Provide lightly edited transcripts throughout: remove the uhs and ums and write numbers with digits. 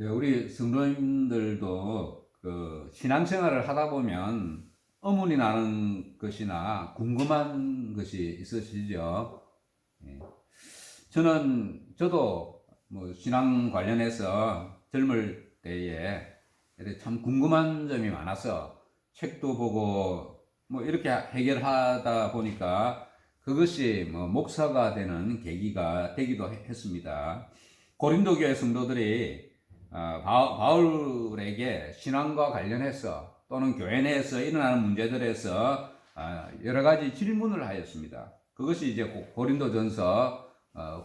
예, 우리 성도님들도 그 신앙생활을 하다 보면 의문이 나는 것이나 궁금한 것이 있으시죠? 예. 저도 뭐 신앙 관련해서 젊을 때에 이렇게 참 궁금한 점이 많아서 책도 보고 뭐 이렇게 해결하다 보니까 그것이 뭐 목사가 되는 계기가 되기도 했습니다. 고린도 교회 성도들이 바울에게 신앙과 관련해서 또는 교회 내에서 일어나는 문제들에서 여러 가지 질문을 하였습니다. 그것이 이제 고린도전서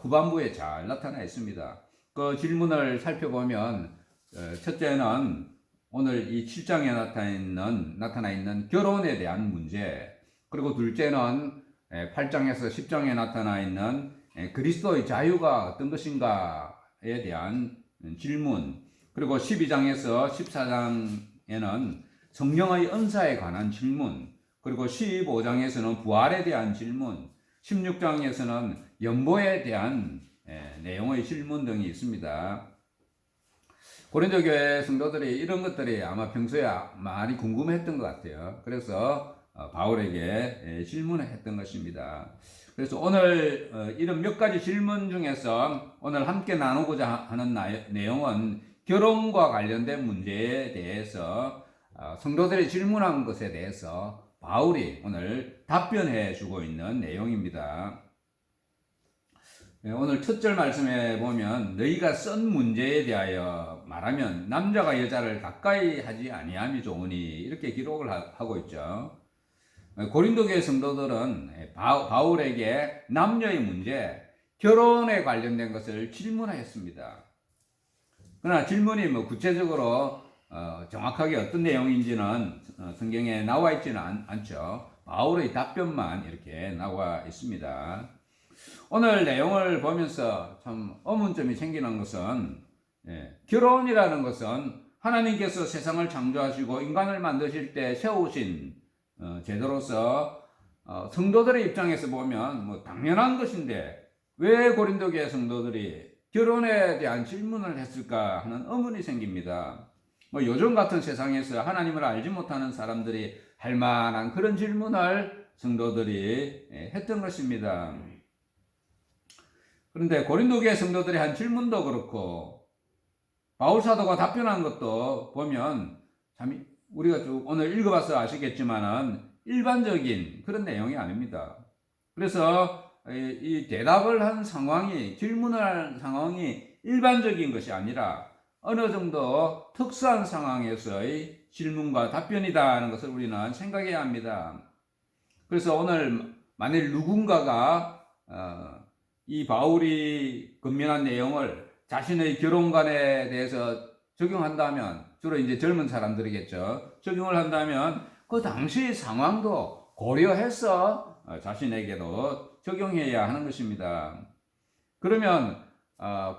후반부에 잘 나타나 있습니다. 그 질문을 살펴보면 첫째는 오늘 이 7장에 나타나 있는 결혼에 대한 문제, 그리고 둘째는 8장에서 10장에 나타나 있는 그리스도의 자유가 어떤 것인가에 대한 질문, 그리고 12장에서 14장에는 성령의 은사에 관한 질문, 그리고 15장에서는 부활에 대한 질문, 16장에서는 연보에 대한 내용의 질문 등이 있습니다. 고린도 교회 성도들이 이런 것들이 아마 평소에 많이 궁금했던 것 같아요. 그래서 바울에게 질문을 했던 것입니다. 그래서 오늘 이런 몇 가지 질문 중에서 오늘 함께 나누고자 하는 내용은 결혼과 관련된 문제에 대해서 성도들이 질문한 것에 대해서 바울이 오늘 답변해 주고 있는 내용입니다. 오늘 첫 절 말씀에 보면 너희가 쓴 문제에 대하여 말하면 남자가 여자를 가까이 하지 아니함이 좋으니 이렇게 기록을 하고 있죠. 고린도 교회 성도들은 바울에게 남녀의 문제, 결혼에 관련된 것을 질문하였습니다. 그러나 질문이 뭐 구체적으로 정확하게 어떤 내용인지는 성경에 나와 있지는 않죠. 바울의 답변만 이렇게 나와 있습니다. 오늘 내용을 보면서 참 의문점이 생기는 것은 결혼이라는 것은 하나님께서 세상을 창조하시고 인간을 만드실 때 세우신 제도로서 성도들의 입장에서 보면 뭐 당연한 것인데 왜 고린도 교회 성도들이 결혼에 대한 질문을 했을까 하는 의문이 생깁니다. 뭐 요즘 같은 세상에서 하나님을 알지 못하는 사람들이 할 만한 그런 질문을 성도들이 했던 것입니다. 그런데 고린도 교회 성도들이 한 질문도 그렇고 바울 사도가 답변한 것도 보면 참 우리가 오늘 읽어봐서 아시겠지만은 일반적인 그런 내용이 아닙니다. 그래서 이 대답을 한 상황이, 질문을 한 상황이 일반적인 것이 아니라 어느 정도 특수한 상황에서의 질문과 답변이다 는 것을 우리는 생각해야 합니다. 그래서 오늘 만일 누군가가 이 바울이 건면한 내용을 자신의 결혼관에 대해서 적용한다면, 주로 이제 젊은 사람들이겠죠. 적용을 한다면 그 당시 상황도 고려해서 자신에게도 적용해야 하는 것입니다. 그러면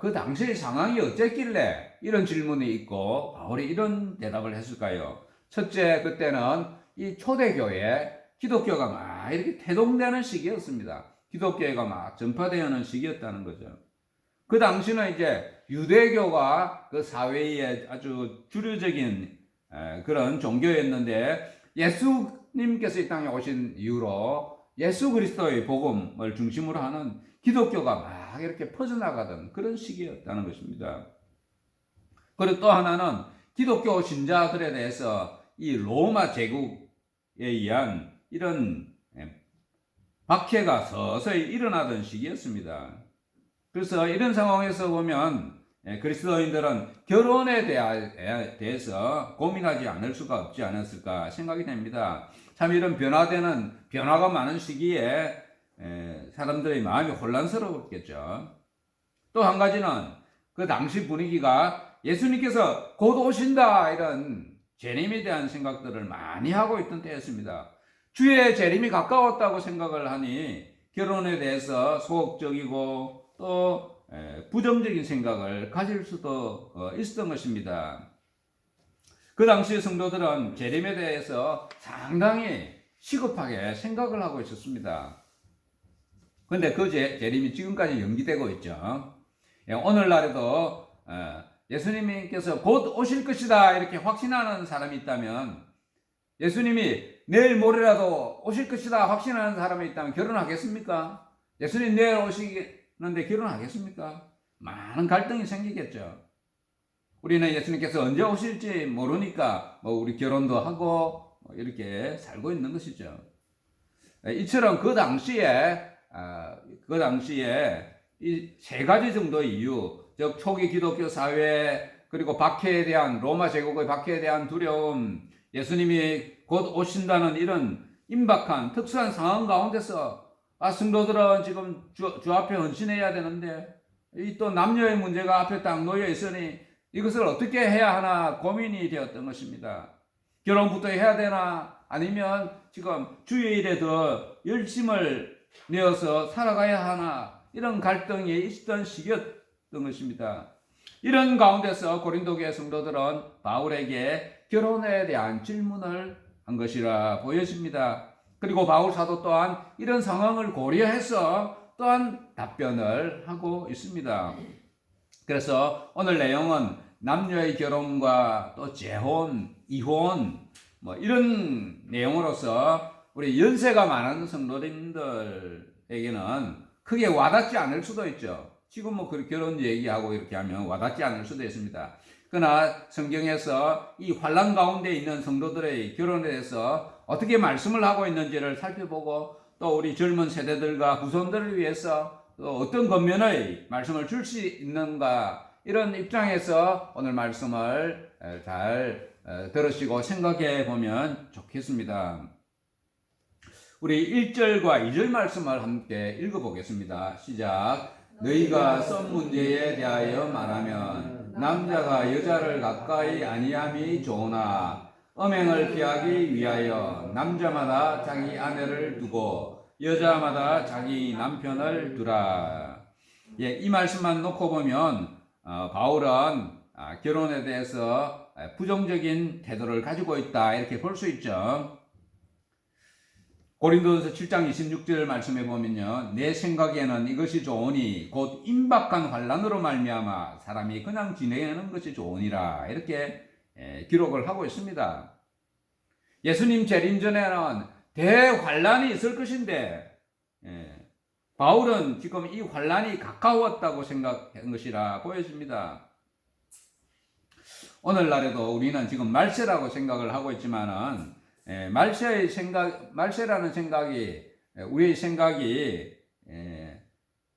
그 당시의 상황이 어땠길래 이런 질문이 있고 바울이 이런 대답을 했을까요? 첫째, 그때는 이 초대교회 기독교가 막 이렇게 태동되는 시기였습니다. 기독교가 막 전파되는 시기였다는 거죠. 그 당시는 이제 유대교가 그 사회의 아주 주류적인 그런 종교였는데 예수님께서 이 땅에 오신 이후로 예수 그리스도의 복음을 중심으로 하는 기독교가 막 이렇게 퍼져나가던 그런 시기였다는 것입니다. 그리고 또 하나는 기독교 신자들에 대해서 이 로마 제국에 의한 이런 박해가 서서히 일어나던 시기였습니다. 그래서 이런 상황에서 보면 그리스도인들은 결혼에 대해서 고민하지 않을 수가 없지 않았을까 생각이 됩니다. 참 이런 변화가 많은 시기에 사람들의 마음이 혼란스러웠겠죠. 또 한 가지는 그 당시 분위기가 예수님께서 곧 오신다 이런 재림에 대한 생각들을 많이 하고 있던 때였습니다. 주의 재림이 가까웠다고 생각을 하니 결혼에 대해서 소극적이고 또 부정적인 생각을 가질 수도 있었던 것입니다. 그 당시 성도들은 재림에 대해서 상당히 시급하게 생각을 하고 있었습니다. 그런데 그 재림이 지금까지 연기되고 있죠. 오늘날에도 예수님께서 곧 오실 것이다 이렇게 확신하는 사람이 있다면, 예수님이 내일 모레라도 오실 것이다 확신하는 사람이 있다면 결혼하겠습니까? 예수님 내일 오시는데 결혼하겠습니까? 많은 갈등이 생기겠죠. 우리는 예수님께서 언제 오실지 모르니까 우리 결혼도 하고 이렇게 살고 있는 것이죠. 이처럼 그 당시에 이 세 가지 정도의 이유, 즉 초기 기독교 사회, 그리고 박해에 대한, 로마 제국의 박해에 대한 두려움, 예수님이 곧 오신다는 이런 임박한 특수한 상황 가운데서 성도들은 지금 주 앞에 헌신해야 되는데 이 또 남녀의 문제가 앞에 딱 놓여 있으니 이것을 어떻게 해야 하나 고민이 되었던 것입니다. 결혼부터 해야 되나, 아니면 지금 주의 일에 더 열심을 내어서 살아가야 하나, 이런 갈등이 있었던 시기였던 것입니다. 이런 가운데서 고린도 교회 성도들은 바울에게 결혼에 대한 질문을 한 것이라 보여집니다. 그리고 바울 사도 또한 이런 상황을 고려해서 또한 답변을 하고 있습니다. 그래서 오늘 내용은 남녀의 결혼과 또 재혼, 이혼 이런 내용으로서 우리 연세가 많은 성도님들에게는 크게 와닿지 않을 수도 있죠. 지금 결혼 얘기하고 이렇게 하면 와닿지 않을 수도 있습니다. 그러나 성경에서 이 환난 가운데 있는 성도들의 결혼에 대해서 어떻게 말씀을 하고 있는지를 살펴보고, 또 우리 젊은 세대들과 후손들을 위해서 또 어떤 겉면의 말씀을 줄 수 있는가, 이런 입장에서 오늘 말씀을 잘 들으시고 생각해 보면 좋겠습니다. 우리 1절과 2절 말씀을 함께 읽어보겠습니다. 시작. 너희가 썸 문제에 대하여 말하면 남자가 여자를 가까이 아니함이 좋으나 음행을 피하기 위하여 남자마다 자기 아내를 두고 여자마다 자기 남편을 두라. 이 말씀만 놓고 보면 바울은 결혼에 대해서 부정적인 태도를 가지고 있다 이렇게 볼 수 있죠. 고린도전서 7장 26절 말씀해 보면요, 내 생각에는 이것이 좋으니 곧 임박한 환난으로 말미암아 사람이 그냥 지내는 것이 좋으니라, 이렇게 기록을 하고 있습니다. 예수님 재림 전에는 대환난이 있을 것인데 바울은 지금 이 환난이 가까웠다고 생각한 것이라 보여집니다. 오늘날에도 우리는 지금 말세라고 생각을 하고 있지만은 말세라는 생각이 우리의 생각이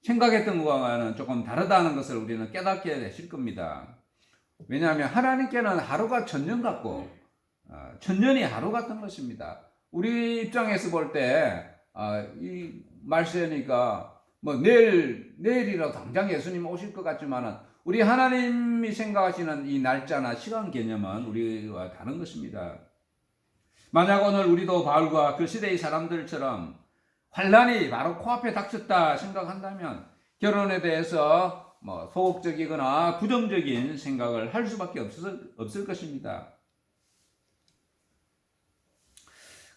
생각했던 것과는 조금 다르다는 것을 우리는 깨닫게 되실 겁니다. 왜냐하면 하나님께는 하루가 천년 같고 천년이 하루 같은 것입니다. 우리 입장에서 볼 때 이 말세니까 내일이라도 당장 예수님 오실 것 같지만은 우리 하나님이 생각하시는 이 날짜나 시간 개념은 우리와 다른 것입니다. 만약 오늘 우리도 바울과 그 시대의 사람들처럼 환난이 바로 코앞에 닥쳤다 생각한다면 결혼에 대해서 소극적이거나 부정적인 생각을 할 수밖에 없을 것입니다.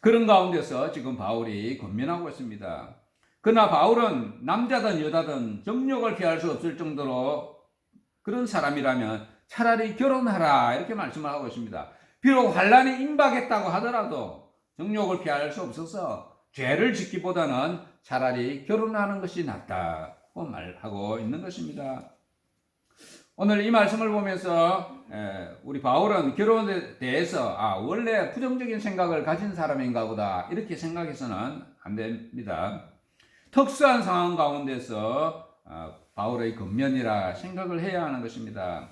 그런 가운데서 지금 바울이 권면하고 있습니다. 그러나 바울은 남자든 여자든 정욕을 피할 수 없을 정도로 그런 사람이라면 차라리 결혼하라 이렇게 말씀을 하고 있습니다. 비록 환난이 임박했다고 하더라도 정욕을 피할 수 없어서 죄를 짓기보다는 차라리 결혼하는 것이 낫다고 말하고 있는 것입니다. 오늘 이 말씀을 보면서 우리 바울은 결혼에 대해서 원래 부정적인 생각을 가진 사람인가 보다 이렇게 생각해서는 안 됩니다. 특수한 상황 가운데서 바울의 권면이라 생각을 해야 하는 것입니다.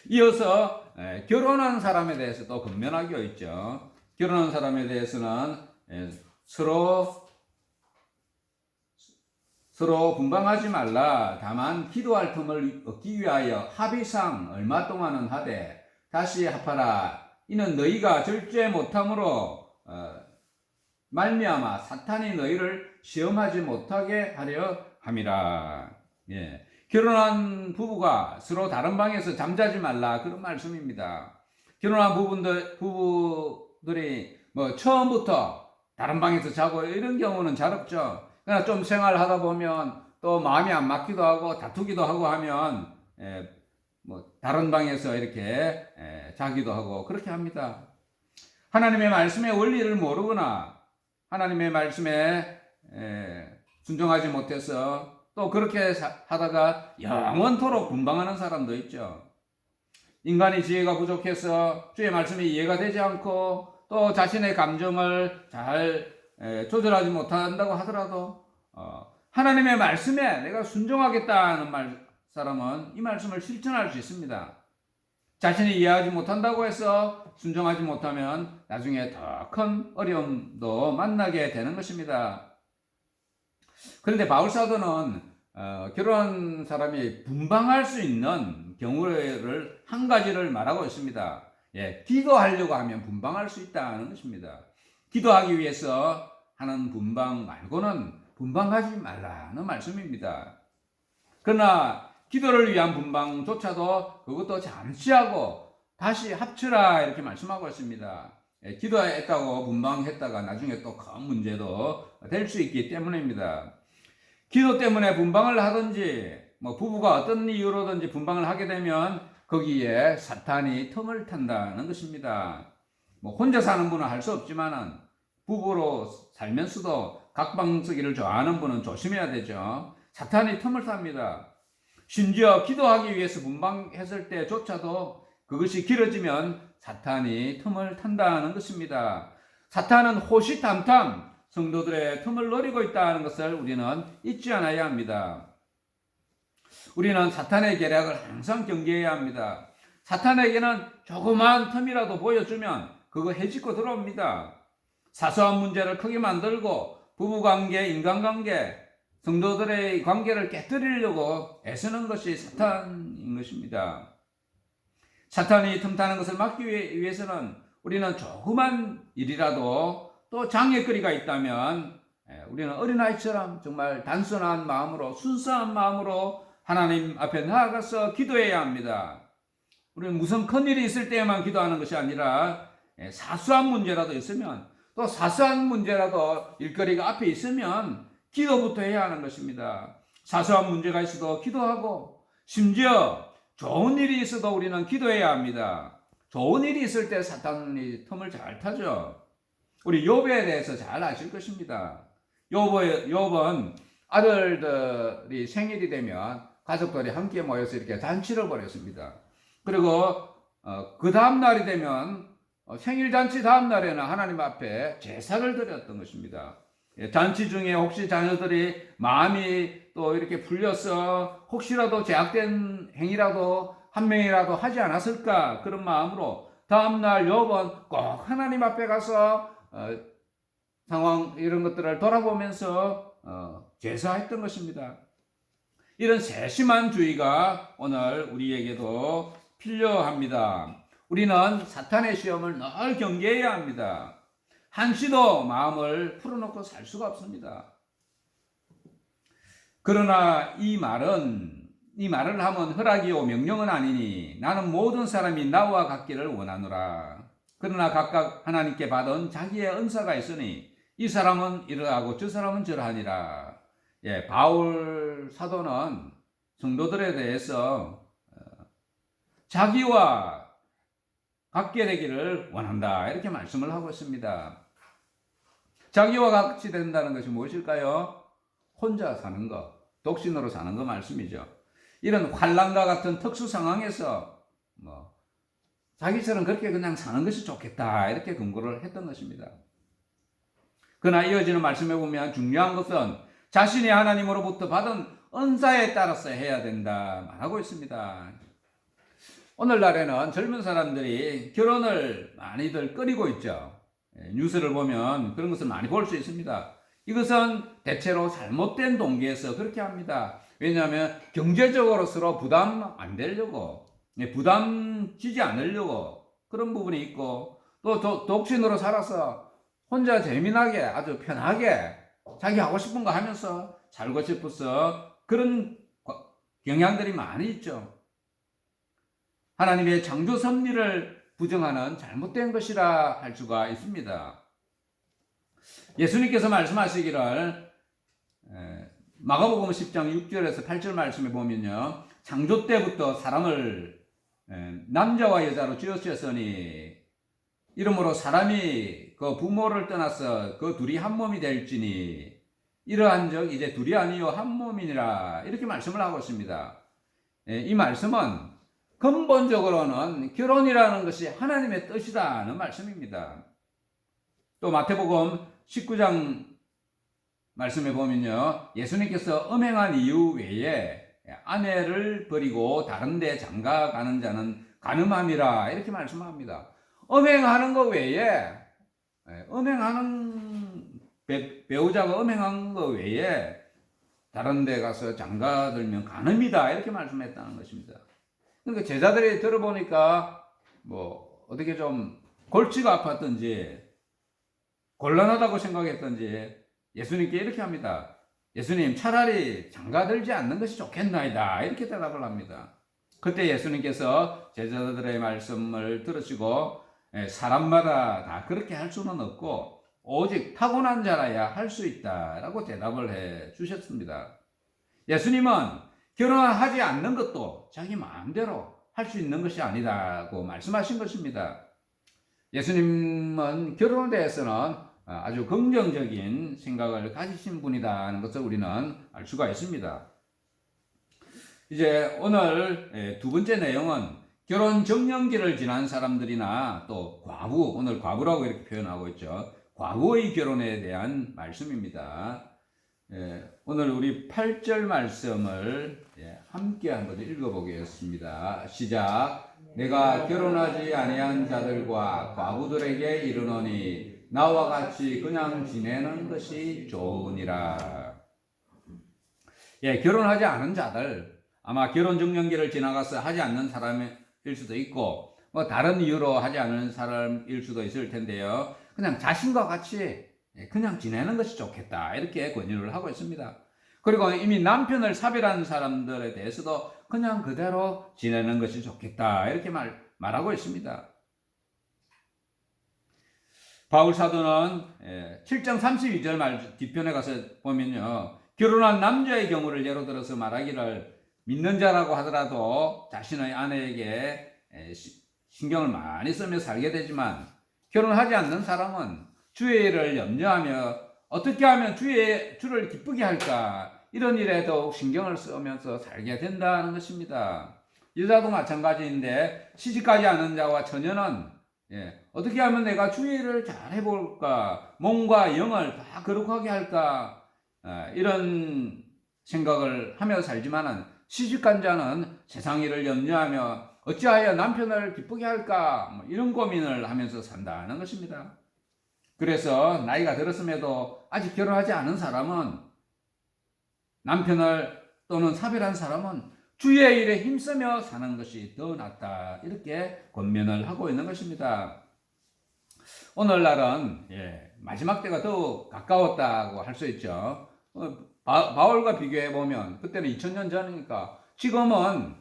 이어서 결혼한 사람에 대해서 또 권면하기가 있죠. 결혼한 사람에 대해서는 서로 분방하지 말라. 다만 기도할 틈을 얻기 위하여 합의상 얼마 동안은 하되 다시 합하라. 이는 너희가 절제 못함으로 말미암아 사탄이 너희를 시험하지 못하게 하려 함이라. 결혼한 부부가 서로 다른 방에서 잠자지 말라, 그런 말씀입니다. 결혼한 부부들이 처음부터 다른 방에서 자고 이런 경우는 잘 없죠. 그러나 좀 생활하다 보면 또 마음이 안 맞기도 하고 다투기도 하고 하면 뭐 다른 방에서 이렇게 자기도 하고 그렇게 합니다. 하나님의 말씀의 원리를 모르거나 하나님의 말씀에 순종하지 못해서 또 그렇게 하다가 영원토록 분방하는 사람도 있죠. 인간의 지혜가 부족해서 주의 말씀이 이해가 되지 않고 또 자신의 감정을 잘 조절하지 못한다고 하더라도 하나님의 말씀에 내가 순종하겠다는 사람은 이 말씀을 실천할 수 있습니다. 자신이 이해하지 못한다고 해서 순종하지 못하면 나중에 더 큰 어려움도 만나게 되는 것입니다. 그런데 바울사도는 그런 사람이 분방할 수 있는 경우를 한 가지를 말하고 있습니다. 기도하려고 하면 분방할 수 있다는 것입니다. 기도하기 위해서 하는 분방 말고는 분방하지 말라는 말씀입니다. 그러나 기도를 위한 분방조차도 그것도 잠시 하고 다시 합치라 이렇게 말씀하고 있습니다. 기도했다고 분방했다가 나중에 또 큰 문제도 될 수 있기 때문입니다. 기도 때문에 분방을 하든지 뭐 부부가 어떤 이유로든지 분방을 하게 되면 거기에 사탄이 틈을 탄다는 것입니다. 뭐 혼자 사는 분은 할 수 없지만은 부부로 살면서도 각방쓰기를 좋아하는 분은 조심해야 되죠. 사탄이 틈을 탑니다. 심지어 기도하기 위해서 분방했을 때조차도 그것이 길어지면 사탄이 틈을 탄다는 것입니다. 사탄은 호시탐탐 성도들의 틈을 노리고 있다는 것을 우리는 잊지 않아야 합니다. 우리는 사탄의 계략을 항상 경계해야 합니다. 사탄에게는 조그만 틈이라도 보여주면 그거 해집고 들어옵니다. 사소한 문제를 크게 만들고 부부관계, 인간관계, 성도들의 관계를 깨뜨리려고 애쓰는 것이 사탄인 것입니다. 사탄이 틈타는 것을 막기 위해서는 우리는 조그만 일이라도 또 장애거리가 있다면 우리는 어린아이처럼 정말 단순한 마음으로 순수한 마음으로 하나님 앞에 나아가서 기도해야 합니다. 우리는 무슨 큰일이 있을 때만 기도하는 것이 아니라 사소한 문제라도 있으면 또 사소한 문제라도 일거리가 앞에 있으면 기도부터 해야 하는 것입니다. 사소한 문제가 있어도 기도하고 심지어 좋은 일이 있어도 우리는 기도해야 합니다. 좋은 일이 있을 때 사탄이 틈을 잘 타죠. 우리 욥에 대해서 잘 아실 것입니다. 욥은 아들들이 생일이 되면 가족들이 함께 모여서 이렇게 잔치를 벌였습니다. 그리고 그 다음 날이 되면 생일 잔치 다음 날에는 하나님 앞에 제사를 드렸던 것입니다. 잔치 중에 혹시 자녀들이 마음이 또 이렇게 풀려서 혹시라도 제약된 행위라도 한 명이라도 하지 않았을까 그런 마음으로 다음날 욥은 꼭 하나님 앞에 가서 상황 이런 것들을 돌아보면서 제사했던 것입니다. 이런 세심한 주의가 오늘 우리에게도 필요합니다. 우리는 사탄의 시험을 늘 경계해야 합니다. 한시도 마음을 풀어놓고 살 수가 없습니다. 그러나 이 말을 하면 허락이요 명령은 아니니 나는 모든 사람이 나와 같기를 원하노라. 그러나 각각 하나님께 받은 자기의 은사가 있으니 이 사람은 이러하고 저 사람은 저러하니라. 바울 사도는 성도들에 대해서 자기와 같게 되기를 원한다 이렇게 말씀을 하고 있습니다. 자기와 같이 된다는 것이 무엇일까요? 혼자 사는 것, 독신으로 사는 것 말씀이죠. 이런 환난과 같은 특수 상황에서 자기처럼 그렇게 그냥 사는 것이 좋겠다 이렇게 근거를 했던 것입니다. 그러나 이어지는 말씀에 보면 중요한 것은 자신이 하나님으로부터 받은 은사에 따라서 해야 된다 말하고 있습니다. 오늘날에는 젊은 사람들이 결혼을 많이들 꺼리고 있죠. 뉴스를 보면 그런 것을 많이 볼 수 있습니다. 이것은 대체로 잘못된 동기에서 그렇게 합니다. 왜냐하면 경제적으로 서로 부담 안 되려고, 부담 지지 않으려고 그런 부분이 있고, 또 독신으로 살아서 혼자 재미나게 아주 편하게 자기 하고 싶은 거 하면서 살고 싶어서 그런 경향들이 많이 있죠. 하나님의 창조 섭리를 부정하는 잘못된 것이라 할 수가 있습니다. 예수님께서 말씀하시기를 마가복음 10장 6절에서 8절 말씀에 보면요. 창조 때부터 사람을 남자와 여자로 지으셨으니 이러므로 사람이 그 부모를 떠나서 그 둘이 한 몸이 될지니 이러한 적 이제 둘이 아니요 한 몸이니라 이렇게 말씀을 하고 있습니다. 이 말씀은 근본적으로는 결혼이라는 것이 하나님의 뜻이다는 말씀입니다. 또 마태복음 19장 말씀에 보면요, 예수님께서 음행한 이유 외에 아내를 버리고 다른 데 장가 가는 자는 간음함이라 이렇게 말씀합니다. 음행하는 것 외에 배우자가 음행한 것 외에 다른 데 가서 장가 들면 간음이다 이렇게 말씀했다는 것입니다. 그러니까 제자들이 들어보니까 뭐 어떻게 좀 골치가 아팠던지 곤란하다고 생각했던지 예수님께 이렇게 합니다. 예수님, 차라리 장가 들지 않는 것이 좋겠나이다 이렇게 대답을 합니다. 그때 예수님께서 제자들의 말씀을 들으시고 사람마다 다 그렇게 할 수는 없고 오직 타고난 자라야 할 수 있다라고 대답을 해 주셨습니다. 예수님은 결혼하지 않는 것도 자기 마음대로 할 수 있는 것이 아니다고 말씀하신 것입니다. 예수님은 결혼에 대해서는 아주 긍정적인 생각을 가지신 분이다는 것을 우리는 알 수가 있습니다. 이제 오늘 두 번째 내용은 결혼 정년기를 지난 사람들이나 또 과부, 오늘 과부라고 이렇게 표현하고 있죠. 과부의 결혼에 대한 말씀입니다. 오늘 우리 8절 말씀을 함께 한번 읽어보겠습니다. 시작. 내가 결혼하지 아니한 자들과 과부들에게 이르노니 나와 같이 그냥 지내는 것이 좋으니라. 결혼하지 않은 자들, 아마 결혼 정년기를 지나가서 하지 않는 사람일 수도 있고 뭐 다른 이유로 하지 않는 사람일 수도 있을 텐데요. 그냥 자신과 같이 그냥 지내는 것이 좋겠다 이렇게 권유를 하고 있습니다. 그리고 이미 남편을 사별한 사람들에 대해서도 그냥 그대로 지내는 것이 좋겠다 이렇게 말하고 있습니다. 바울 사도는 7장 32절 말 뒤편에 가서 보면요, 결혼한 남자의 경우를 예로 들어서 말하기를 믿는 자라고 하더라도 자신의 아내에게 신경을 많이 쓰며 살게 되지만 결혼하지 않는 사람은 주의 일을 염려하며 어떻게 하면 주를 기쁘게 할까 이런 일에 더욱 신경을 쓰면서 살게 된다는 것입니다. 여자도 마찬가지인데 시집가지 않은 자와 처녀는 어떻게 하면 내가 주의 일을 잘 해볼까, 몸과 영을 다 거룩하게 할까 이런 생각을 하며 살지만은 시집간 자는 세상 일을 염려하며 어찌하여 남편을 기쁘게 할까 이런 고민을 하면서 산다는 것입니다. 그래서 나이가 들었음에도 아직 결혼하지 않은 사람은 남편을 또는 사별한 사람은 주의 일에 힘쓰며 사는 것이 더 낫다 이렇게 권면을 하고 있는 것입니다. 오늘날은 마지막 때가 더욱 가까웠다고 할 수 있죠. 바울과 비교해 보면 그때는 2000년 전이니까 지금은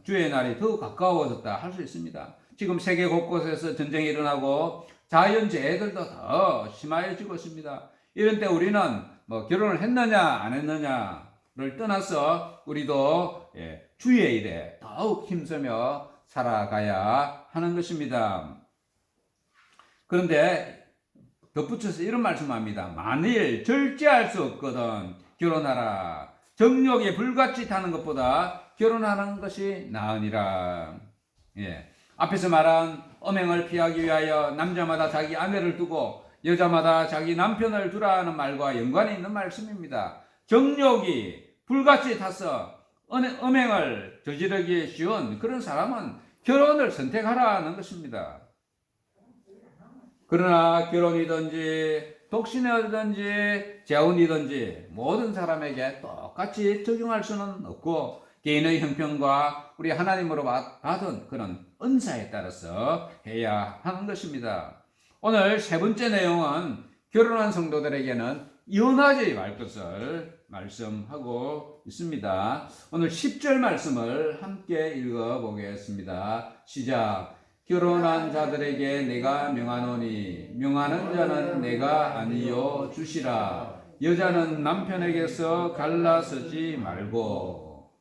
주의 날이 더욱 가까워졌다 할 수 있습니다. 지금 세계 곳곳에서 전쟁이 일어나고 자연재해들도 더 심해지고 있습니다. 이런 때 우리는 뭐 결혼을 했느냐 안 했느냐를 떠나서 우리도 주의 일에 더욱 힘쓰며 살아가야 하는 것입니다. 그런데 덧붙여서 이런 말씀합니다. 만일 절제할 수 없거든 결혼하라. 정욕에 불같이 타는 것보다 결혼하는 것이 나으니라. 앞에서 말한 음행을 피하기 위하여 남자마다 자기 아내를 두고 여자마다 자기 남편을 두라는 말과 연관이 있는 말씀입니다. 정욕이 불같이 타서 음행을 저지르기 쉬운 그런 사람은 결혼을 선택하라는 것입니다. 그러나 결혼이든지 독신이든지 재혼이든지 모든 사람에게 똑같이 적용할 수는 없고 개인의 형편과 우리 하나님으로 받은 그런 은사에 따라서 해야 하는 것입니다. 오늘 세 번째 내용은 결혼한 성도들에게는 이혼하지 말 것을 말씀하고 있습니다. 오늘 10절 말씀을 함께 읽어보겠습니다. 시작. 결혼한 자들에게 내가 명하노니 명하는 자는 내가 아니요 주시라. 여자는 남편에게서 갈라서지 말고.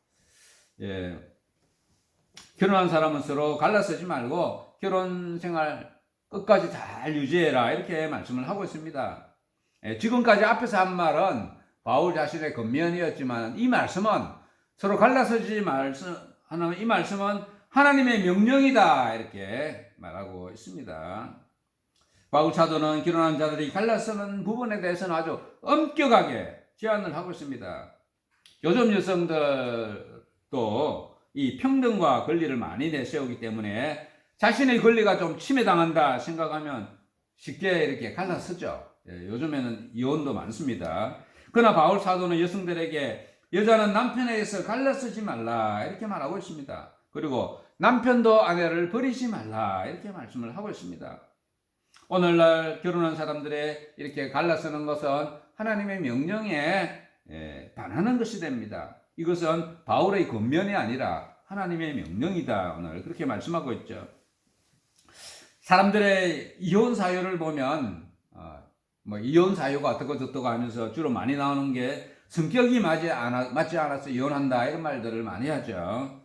결혼한 사람은 서로 갈라서지 말고 결혼 생활 끝까지 잘 유지해라 이렇게 말씀을 하고 있습니다. 지금까지 앞에서 한 말은 바울 자신의 권면이었지만 이 말씀은 서로 갈라서지 하는 이 말씀은 하나님의 명령이다 이렇게 말하고 있습니다. 바울 사도는 결혼한 자들이 갈라서는 부분에 대해서는 아주 엄격하게 제안을 하고 있습니다. 요즘 여성들도 이 평등과 권리를 많이 내세우기 때문에 자신의 권리가 좀 침해당한다 생각하면 쉽게 이렇게 갈라서죠. 요즘에는 이혼도 많습니다. 그러나 바울 사도는 여성들에게 여자는 남편에 의해서 갈라서지 말라 이렇게 말하고 있습니다. 그리고 남편도 아내를 버리지 말라 이렇게 말씀을 하고 있습니다. 오늘날 결혼한 사람들의 이렇게 갈라서는 것은 하나님의 명령에 반하는 것이 됩니다. 이것은 바울의 권면이 아니라 하나님의 명령이다. 오늘 그렇게 말씀하고 있죠. 사람들의 이혼 사유를 보면 이혼 사유가 어떻고 저떻고 하면서 주로 많이 나오는 게 성격이 맞지 않아서 이혼한다 이런 말들을 많이 하죠.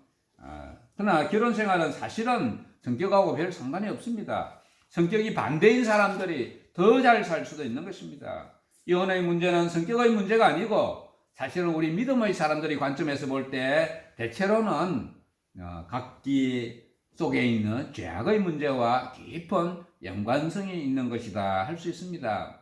그러나 결혼 생활은 사실은 성격하고 별 상관이 없습니다. 성격이 반대인 사람들이 더 잘 살 수도 있는 것입니다. 이혼의 문제는 성격의 문제가 아니고 사실은 우리 믿음의 사람들이 관점에서 볼 때 대체로는 각기 속에 있는 죄악의 문제와 깊은 연관성이 있는 것이다 할 수 있습니다.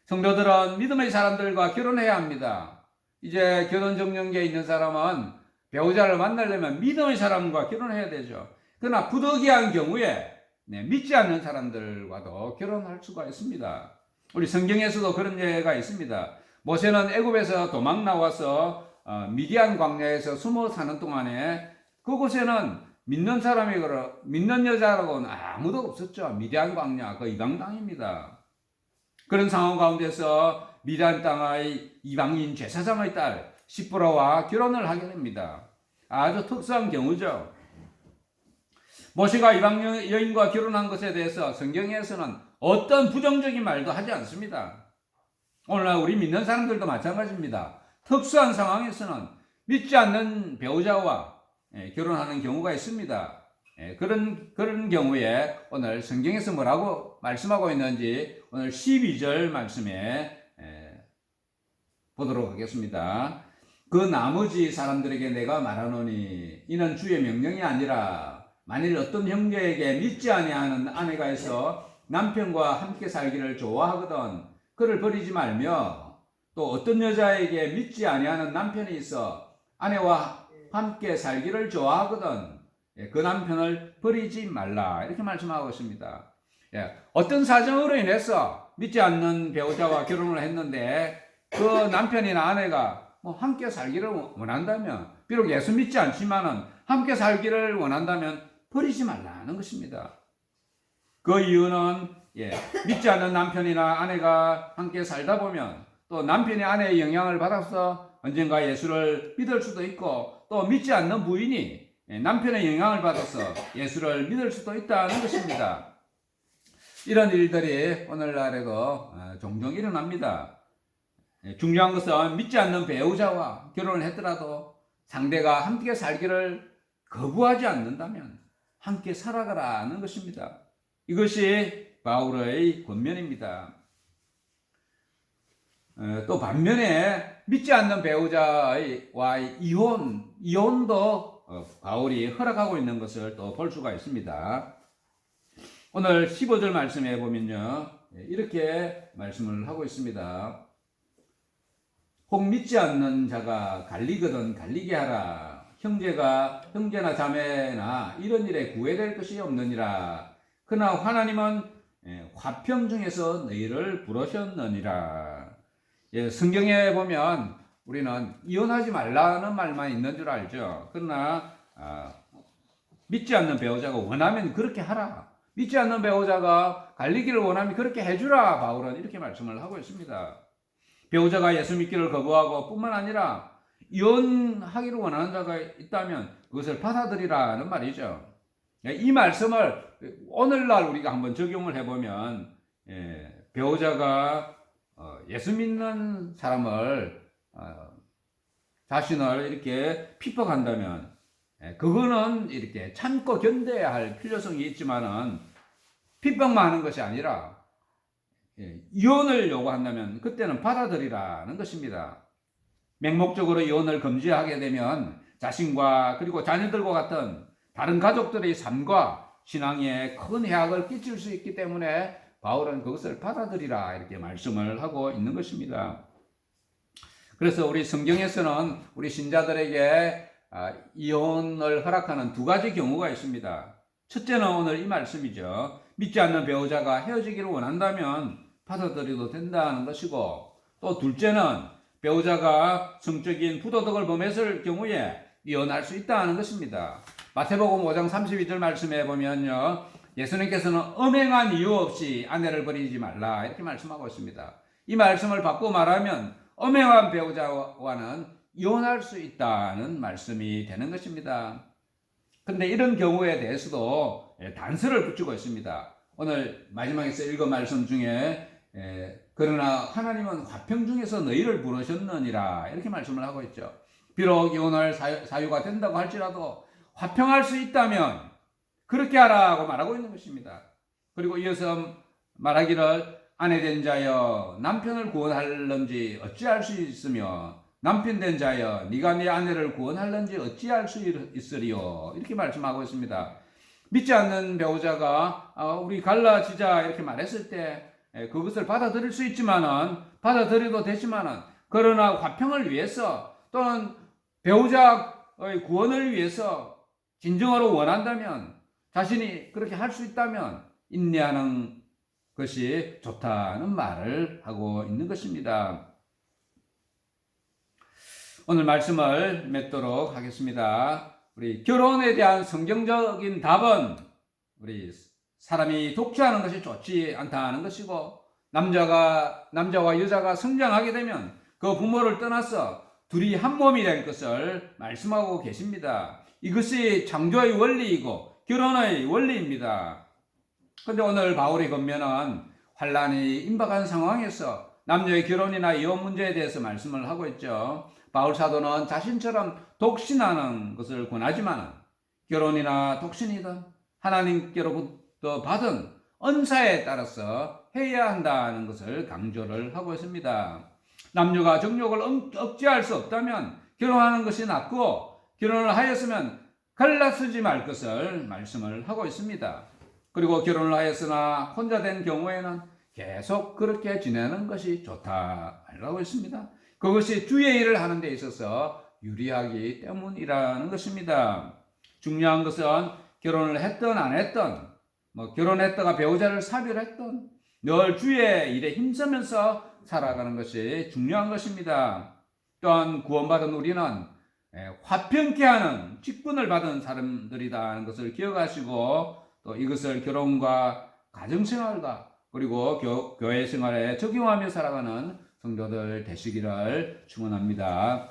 성도들은 믿음의 사람들과 결혼해야 합니다. 이제 결혼정령계에 있는 사람은 배우자를 만나려면 믿음의 사람과 결혼해야 되죠. 그러나 부득이한 경우에 믿지 않는 사람들과도 결혼할 수가 있습니다. 우리 성경에서도 그런 예가 있습니다. 모세는 애굽에서 도망 나와서 미디안 광야에서 숨어 사는 동안에 그곳에는 믿는 여자라고는 아무도 없었죠. 미디안 광야, 그 이방 땅입니다. 그런 상황 가운데서 미디안 땅의 이방인 제사장의 딸 시브라와 결혼을 하게 됩니다. 아주 특수한 경우죠. 모세가 이방 여인과 결혼한 것에 대해서 성경에서는 어떤 부정적인 말도 하지 않습니다. 오늘날 우리 믿는 사람들도 마찬가지입니다. 특수한 상황에서는 믿지 않는 배우자와 결혼하는 경우가 있습니다. 그런 경우에 오늘 성경에서 뭐라고 말씀하고 있는지 오늘 12절 말씀에 보도록 하겠습니다. 그 나머지 사람들에게 내가 말하노니 이는 주의 명령이 아니라 만일 어떤 형제에게 믿지 아니하는 아내가 있어 남편과 함께 살기를 좋아하거든 그를 버리지 말며 또 어떤 여자에게 믿지 아니하는 남편이 있어 아내와 함께 살기를 좋아하거든 그 남편을 버리지 말라 이렇게 말씀하고 있습니다. 어떤 사정으로 인해서 믿지 않는 배우자와 결혼을 했는데 그 남편이나 아내가 함께 살기를 원한다면 비록 예수 믿지 않지만은 함께 살기를 원한다면 버리지 말라는 것입니다. 그 이유는 믿지 않는 남편이나 아내가 함께 살다 보면 또 남편이 아내의 영향을 받아서 언젠가 예수를 믿을 수도 있고 또 믿지 않는 부인이 남편의 영향을 받아서 예수를 믿을 수도 있다는 것입니다. 이런 일들이 오늘날에도 종종 일어납니다. 중요한 것은 믿지 않는 배우자와 결혼을 했더라도 상대가 함께 살기를 거부하지 않는다면 함께 살아가라는 것입니다. 이것이 바울의 권면입니다. 또 반면에 믿지 않는 배우자와의 이혼도 바울이 허락하고 있는 것을 또 볼 수가 있습니다. 오늘 15절 말씀에 보면요 이렇게 말씀을 하고 있습니다. 혹 믿지 않는 자가 갈리거든 갈리게 하라. 형제나 자매나 이런 일에 구애될 것이 없느니라. 그러나 하나님은 화평 중에서 너희를 부르셨느니라. 성경에 보면 우리는 이혼하지 말라는 말만 있는 줄 알죠. 그러나 믿지 않는 배우자가 원하면 그렇게 하라. 믿지 않는 배우자가 갈리기를 원하면 그렇게 해주라. 바울은 이렇게 말씀을 하고 있습니다. 배우자가 예수 믿기를 거부하고 뿐만 아니라 이혼하기를 원하는 자가 있다면 그것을 받아들이라는 말이죠. 이 말씀을 오늘날 우리가 한번 적용을 해보면 배우자가 예수 믿는 사람을 자신을 이렇게 핍박한다면 그거는 이렇게 참고 견뎌야 할 필요성이 있지만은 핍박만 하는 것이 아니라 이혼을 요구한다면 그때는 받아들이라는 것입니다. 맹목적으로 이혼을 금지하게 되면 자신과 그리고 자녀들과 같은 다른 가족들의 삶과 신앙에 큰 해악을 끼칠 수 있기 때문에 바울은 그것을 받아들이라 이렇게 말씀을 하고 있는 것입니다. 그래서 우리 성경에서는 우리 신자들에게 이혼을 허락하는 두 가지 경우가 있습니다. 첫째는 오늘 이 말씀이죠. 믿지 않는 배우자가 헤어지기를 원한다면 받아들여도 된다는 것이고, 또 둘째는 배우자가 성적인 부도덕을 범했을 경우에 이혼할 수 있다는 것입니다. 마태복음 5장 32절 말씀에 보면요, 예수님께서는 엄행한 이유 없이 아내를 버리지 말라 이렇게 말씀하고 있습니다. 이 말씀을 바꾸고 말하면 엄행한 배우자와는 이혼할 수 있다는 말씀이 되는 것입니다. 그런데 이런 경우에 대해서도 단서를 붙이고 있습니다. 오늘 마지막에서 읽은 말씀 중에 그러나 하나님은 화평 중에서 너희를 부르셨느니라 이렇게 말씀을 하고 있죠. 비록 이혼할 사유가 된다고 할지라도 화평할 수 있다면 그렇게 하라고 말하고 있는 것입니다. 그리고 이어서 말하기를 아내 된 자여 남편을 구원할런지 어찌할 수 있으며 남편 된 자여 네가 네 아내를 구원할런지 어찌할 수 있으리요 이렇게 말씀하고 있습니다. 믿지 않는 배우자가 우리 갈라지자 이렇게 말했을 때 그것을 받아들일 수 있지만은 받아들여도 되지만은 그러나 화평을 위해서 또는 배우자의 구원을 위해서 진정으로 원한다면 자신이 그렇게 할 수 있다면 인내하는 것이 좋다는 말을 하고 있는 것입니다. 오늘 말씀을 맺도록 하겠습니다. 우리 결혼에 대한 성경적인 답은 우리 사람이 독취하는 것이 좋지 않다는 것이고 남자와 여자가 성장하게 되면 그 부모를 떠나서 둘이 한 몸이 될 것을 말씀하고 계십니다. 이것이 창조의 원리이고 결혼의 원리입니다. 그런데 오늘 바울의 권면은 환란이 임박한 상황에서 남녀의 결혼이나 이혼 문제에 대해서 말씀을 하고 있죠. 바울 사도는 자신처럼 독신하는 것을 권하지만 결혼이나 독신이든 하나님께로부터 받은 은사에 따라서 해야 한다는 것을 강조를 하고 있습니다. 남녀가 정욕을 억제할 수 없다면 결혼하는 것이 낫고 결혼을 하였으면 갈라서지 말 것을 말씀을 하고 있습니다. 그리고 결혼을 하였으나 혼자 된 경우에는 계속 그렇게 지내는 것이 좋다 말하고 있습니다. 그것이 주의 일을 하는 데 있어서 유리하기 때문이라는 것입니다. 중요한 것은 결혼을 했든 안 했든 결혼했다가 배우자를 사별했든 늘 주의 일에 힘쓰면서 살아가는 것이 중요한 것입니다. 또한 구원받은 우리는 화평케 하는 직분을 받은 사람들이라는 것을 기억하시고 또 이것을 결혼과 가정생활과 그리고 교회 생활에 적용하며 살아가는 성도들 되시기를 축원합니다.